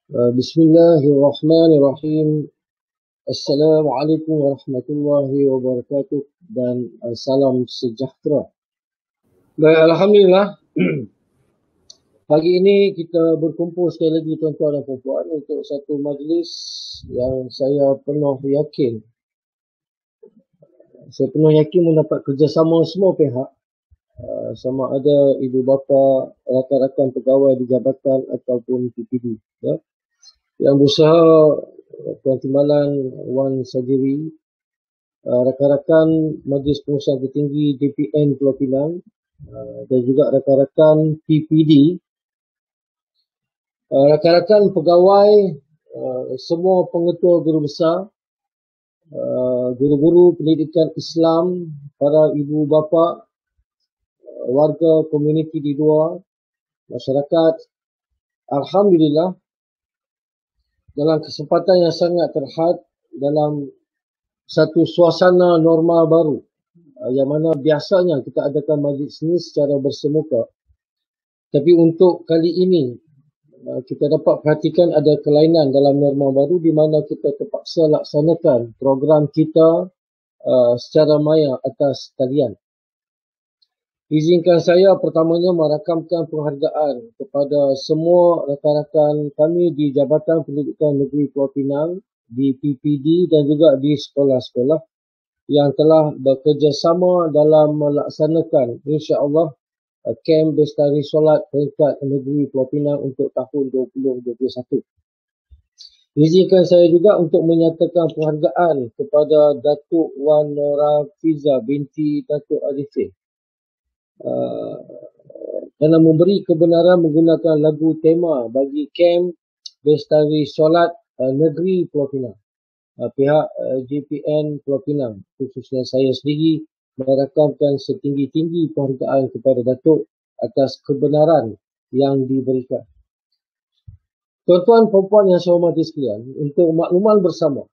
Bismillahirrahmanirrahim. Assalamualaikum warahmatullahi wabarakatuh dan salam sejahtera. Baik, Alhamdulillah. Pagi ini kita berkumpul sekali lagi tuan-tuan dan puan-puan untuk satu majlis yang saya penuh yakin. Saya penuh yakin mendapat kerjasama semua pihak, sama ada ibu bapa, rakan-rakan pegawai di jabatan ataupun PPD, ya, yang berusaha, Tuan Timbalan, Wan Sajiri, rakan-rakan Majlis Pengurusan Tertinggi DPN Pulau Pinang, dan juga rakan-rakan PPD, rakan-rakan pegawai, semua pengetua guru besar, guru-guru pendidikan Islam, para ibu bapa, warga komuniti di luar, masyarakat. Alhamdulillah, dalam kesempatan yang sangat terhad dalam satu suasana normal baru, yang mana biasanya kita adakan majlis ini secara bersemuka. Tapi untuk kali ini, kita dapat perhatikan ada kelainan dalam norma baru di mana kita terpaksa laksanakan program kita secara maya atas talian. Izinkan saya pertamanya merakamkan penghargaan kepada semua rakan-rakan kami di Jabatan Pendidikan Negeri Pulau Pinang, di PPD dan juga di sekolah-sekolah yang telah bekerjasama dalam melaksanakan insya-Allah kem Bestari Solat peringkat negeri Pulau Pinang untuk tahun 2021. Izinkan saya juga untuk menyatakan penghargaan kepada Datuk Wan Nora Fiza binti Datuk Arifin dalam memberi kebenaran menggunakan lagu tema bagi kem Bestari Solat negeri Pulau Pinang. Pihak JPN Pulau Pinang, khususnya saya sendiri, merakamkan setinggi-tinggi penghargaan kepada Datuk atas kebenaran yang diberikan. Tuan-tuan puan-puan yang saya hormati sekalian, untuk makluman bersama,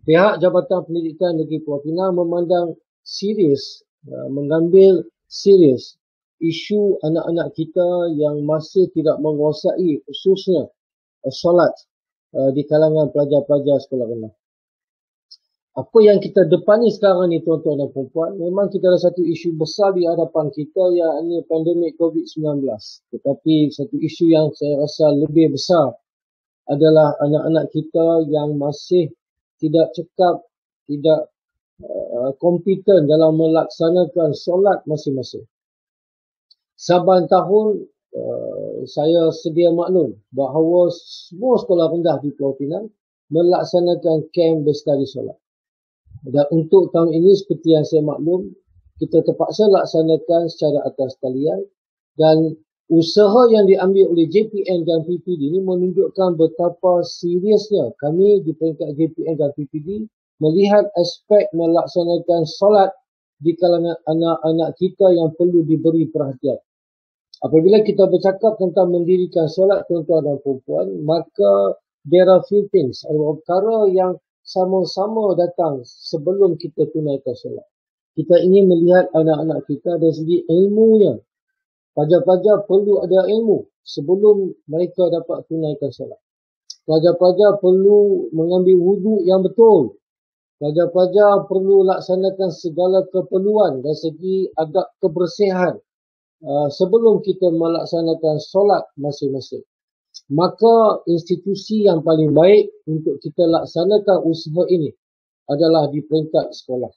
pihak Jabatan Pendidikan Negeri Pulau Pinang memandang serius, mengambil serius isu anak-anak kita yang masih tidak menguasai khususnya solat di kalangan pelajar-pelajar sekolah rendah. Apa yang kita depani sekarang ni tuan-tuan dan puan-puan, memang kita ada satu isu besar di hadapan kita, iaitu pandemik COVID-19. Tetapi satu isu yang saya rasa lebih besar adalah anak-anak kita yang masih tidak cekap, tidak kompeten dalam melaksanakan solat masing-masing. Saban tahun saya sedia maklum bahawa semua sekolah rendah di Pulau Pinang melaksanakan kem bestari solat. Dan untuk tahun ini seperti yang saya maklum, kita terpaksa laksanakan secara atas talian, dan usaha yang diambil oleh JPN dan PPD ini menunjukkan betapa seriusnya kami di peringkat JPN dan PPD melihat aspek melaksanakan solat di kalangan anak-anak kita yang perlu diberi perhatian. Apabila kita bercakap tentang mendirikan solat tuan-tuan dan puan-puan, maka there are few things, ada perkara yang sama-sama datang sebelum kita tunaikan solat. Kita ingin melihat anak-anak kita dari segi ilmunya. Pelajar-pelajar perlu ada ilmu sebelum mereka dapat tunaikan solat. Pelajar-pelajar perlu mengambil wuduk yang betul. Pelajar-pelajar perlu laksanakan segala keperluan dari segi adab kebersihan sebelum kita melaksanakan solat masing-masing. Maka institusi yang paling baik untuk kita laksanakan usaha ini adalah di peringkat sekolah.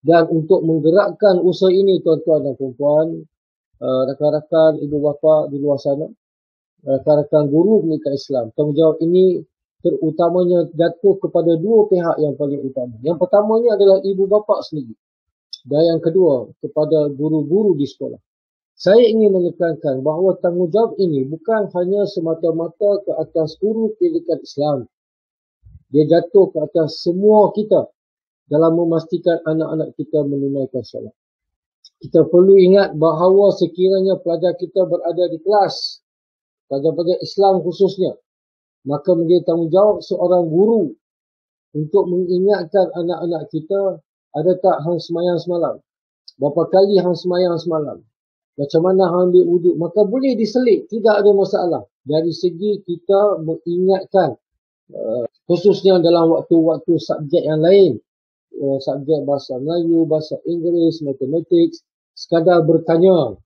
Dan untuk menggerakkan usaha ini tuan-tuan dan puan-puan, rakan-rakan ibu bapa di luar sana, rakan-rakan guru pendidikan Islam, tanggungjawab ini terutamanya jatuh kepada dua pihak yang paling utama. Yang pertamanya adalah ibu bapa sendiri, dan yang kedua kepada guru-guru di sekolah. Saya ingin menekankan bahawa tanggungjawab ini bukan hanya semata-mata ke atas guru pendidikan Islam. Dia jatuh ke atas semua kita dalam memastikan anak-anak kita menunaikan solat. Kita perlu ingat bahawa sekiranya pelajar kita berada di kelas, pelajar-pelajar Islam khususnya, maka menjadi tanggungjawab seorang guru untuk mengingatkan anak-anak kita, ada tak hang semayang semalam? Berapa kali hang semayang semalam? macam mana hang ambil wuduk, maka boleh diselit, tidak ada masalah. Dari segi kita mengingatkan, khususnya dalam waktu-waktu subjek yang lain, subjek bahasa Melayu, bahasa Inggeris, matematik, sekadar bertanya,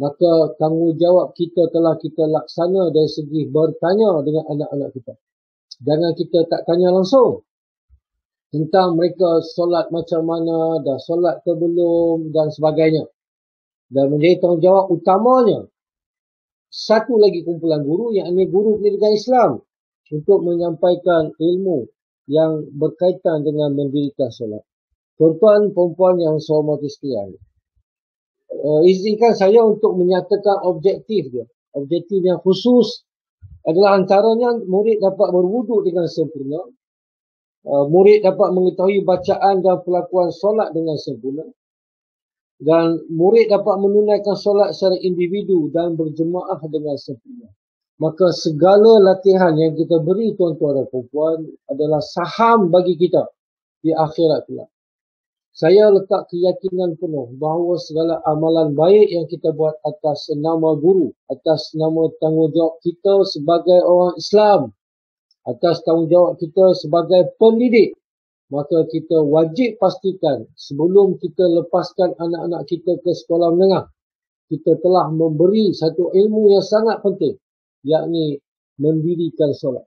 maka tanggungjawab kita telah kita laksana dari segi bertanya dengan anak-anak kita. Jangan kita tak tanya langsung tentang mereka solat macam mana, dah solat ke belum dan sebagainya. Dan menjadi tanggungjawab utamanya satu lagi kumpulan guru, yang ini guru pendidikan Islam, untuk menyampaikan ilmu yang berkaitan dengan mendirikan solat. Tuan-tuan, perempuan yang saya hormati sekalian, izinkan saya untuk menyatakan objektif dia. Objektif yang khusus adalah antaranya murid dapat berwuduk dengan sempurna, murid dapat mengetahui bacaan dan pelakuan solat dengan sempurna, dan murid dapat menunaikan solat secara individu dan berjemaah dengan sempurna. Maka segala latihan yang kita beri tuan-tuan dan puan adalah saham bagi kita di akhirat kelak. Saya letak keyakinan penuh bahawa segala amalan baik yang kita buat atas nama guru, atas nama tanggungjawab kita sebagai orang Islam, atas tanggungjawab kita sebagai pendidik, maka kita wajib pastikan sebelum kita lepaskan anak-anak kita ke sekolah menengah, kita telah memberi satu ilmu yang sangat penting, yakni mendirikan solat.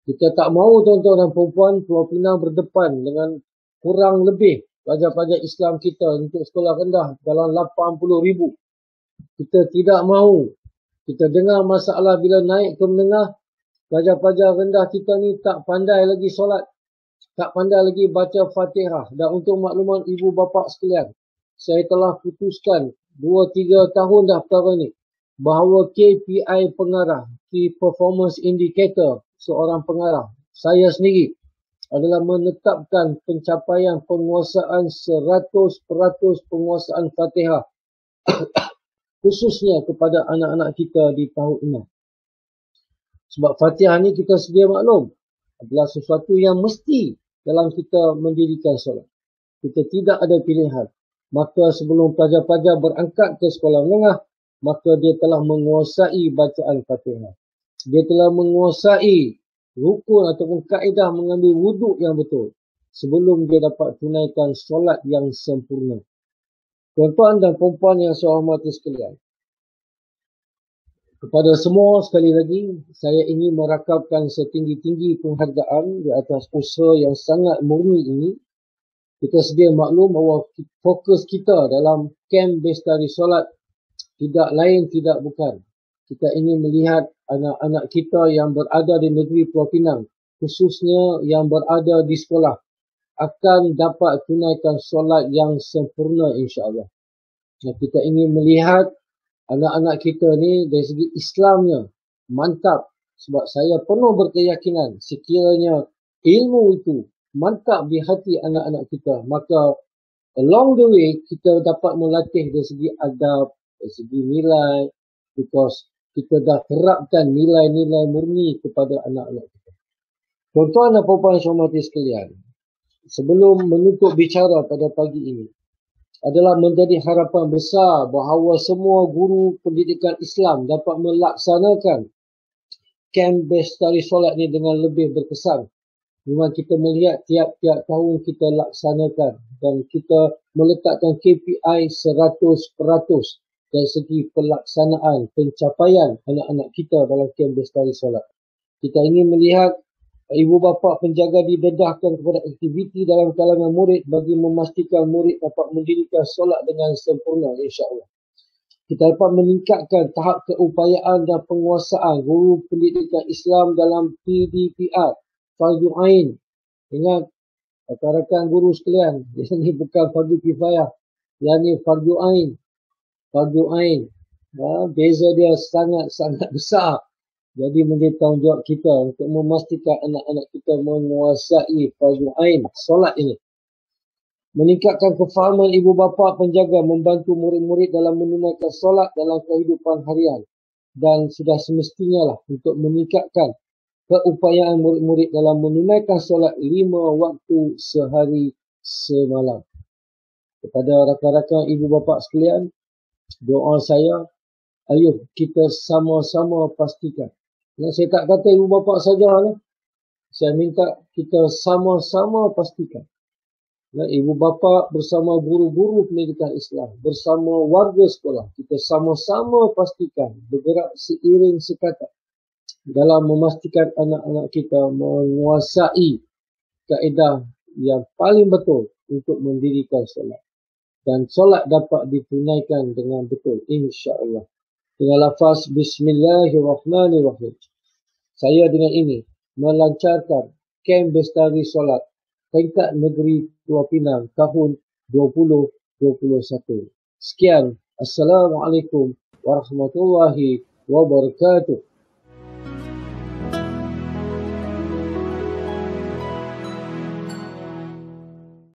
Kita tak mahu tuan-tuan dan perempuan Pulau Pinang berdepan dengan kurang lebih pelajar-pelajar Islam kita untuk sekolah rendah dalam 80,000. Kita tidak mahu. Kita dengar masalah bila naik ke menengah, pelajar-pelajar rendah kita ni tak pandai lagi solat, tak pandai lagi baca Fatihah. Dan untuk makluman ibu bapa sekalian, saya telah putuskan 2-3 tahun dah perkara ni, bahawa KPI pengarah, Key Performance Indicator seorang pengarah, saya sendiri, adalah menetapkan pencapaian penguasaan 100% penguasaan Fatihah khususnya kepada anak-anak kita di tahun 6. Sebab Fatihah ni kita sedia maklum adalah sesuatu yang mesti dalam kita mendirikan solat. Kita tidak ada pilihan. Maka sebelum pelajar-pelajar berangkat ke sekolah menengah, maka dia telah menguasai bacaan Fatihah. Dia telah menguasai rukun ataupun kaedah mengambil wuduk yang betul sebelum dia dapat tunaikan solat yang sempurna. Tuan-tuan dan perempuan yang saya hormati sekalian, kepada semua sekali lagi, saya ingin merakamkan setinggi-tinggi penghargaan di atas usaha yang sangat murni ini. Kita sedia maklum bahawa fokus kita dalam kem Bestari Solat tidak lain tidak bukan. Kita ingin melihat anak-anak kita yang berada di negeri Pulau Pinang, khususnya yang berada di sekolah, akan dapat tunaikan solat yang sempurna insya-Allah. Kita ingin melihat anak-anak kita ni dari segi Islamnya mantap, sebab saya penuh berkeyakinan sekiranya ilmu itu mantap di hati anak-anak kita, maka along the way kita dapat melatih dari segi adab, dari segi nilai, because kita dah terapkan nilai-nilai murni kepada anak-anak kita. Tuan-tuan dan puan-puan yang saya hormati sekalian, sebelum menutup bicara pada pagi ini, adalah menjadi harapan besar bahawa semua guru pendidikan Islam dapat melaksanakan kem Bestari Solat ni dengan lebih berkesan. Memang kita melihat tiap-tiap tahun kita laksanakan dan kita meletakkan KPI 100% dari segi pelaksanaan pencapaian anak-anak kita dalam kem Bestari Solat. Kita ingin melihat ibu bapa penjaga didedahkan kepada aktiviti dalam kalangan murid bagi memastikan murid dapat mendirikan solat dengan sempurna insya-Allah. Kita dapat meningkatkan tahap keupayaan dan penguasaan guru pendidikan Islam dalam PDPR, Fardu Ain. Ingat, rakan-rakan guru sekalian, ini bukan fardu kifayah, yang ini Fardu Ain. Fardu Ain. Beza dia sangat-sangat besar. Jadi menjadi tanggungjawab kita untuk memastikan anak-anak kita menguasai Fardu Ain, solat ini. Meningkatkan kefahaman ibu bapa penjaga membantu murid-murid dalam menunaikan solat dalam kehidupan harian. Dan sudah semestinya lah untuk meningkatkan keupayaan murid-murid dalam menunaikan solat 5 waktu sehari semalam. Kepada rakan-rakan ibu bapa sekalian, Doa saya, ayuh kita sama-sama pastikan. Saya tak kata ibu bapa sajalah. Saya minta kita sama-sama pastikan. Ibu bapa bersama guru-guru pendidikan Islam, bersama warga sekolah, kita sama-sama pastikan bergerak seiring sekata dalam memastikan anak-anak kita menguasai kaedah yang paling betul untuk mendirikan solat. Dan solat dapat ditunaikan dengan betul, insya-Allah. Dengan lafaz Bismillahirrahmanirrahim. Saya dengan ini melancarkan kem bestari solat tingkat negeri Pulau Pinang tahun 2021. Sekian. Assalamualaikum warahmatullahi wabarakatuh.